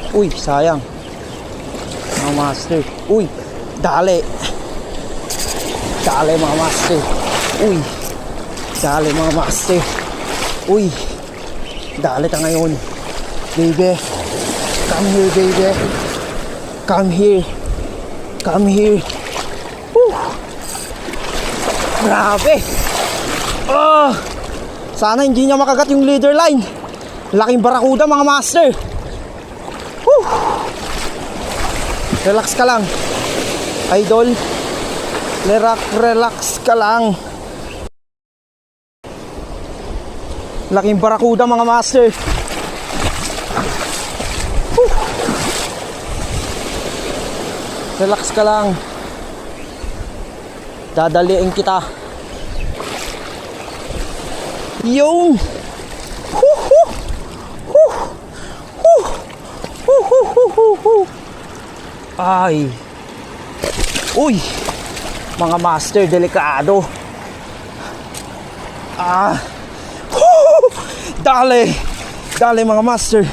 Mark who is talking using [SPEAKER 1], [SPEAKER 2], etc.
[SPEAKER 1] Uy, sayang. Mga master. Uy, dali. Dali mga master. Uy, dali mga master. Uy, dali ta ngayon. Baby, come here baby. Come here. Come here. Woo. Grabe. Sana hindi niya makagat yung leader line. Laking barakuda mga master. Woo. Relax ka lang, idol. Relax ka lang. Laking barakuda mga master. Woo. Relax ka lang. Dadaliin kita. Yung ay. Uy, mga master, delikado. Dali. Dali mga master.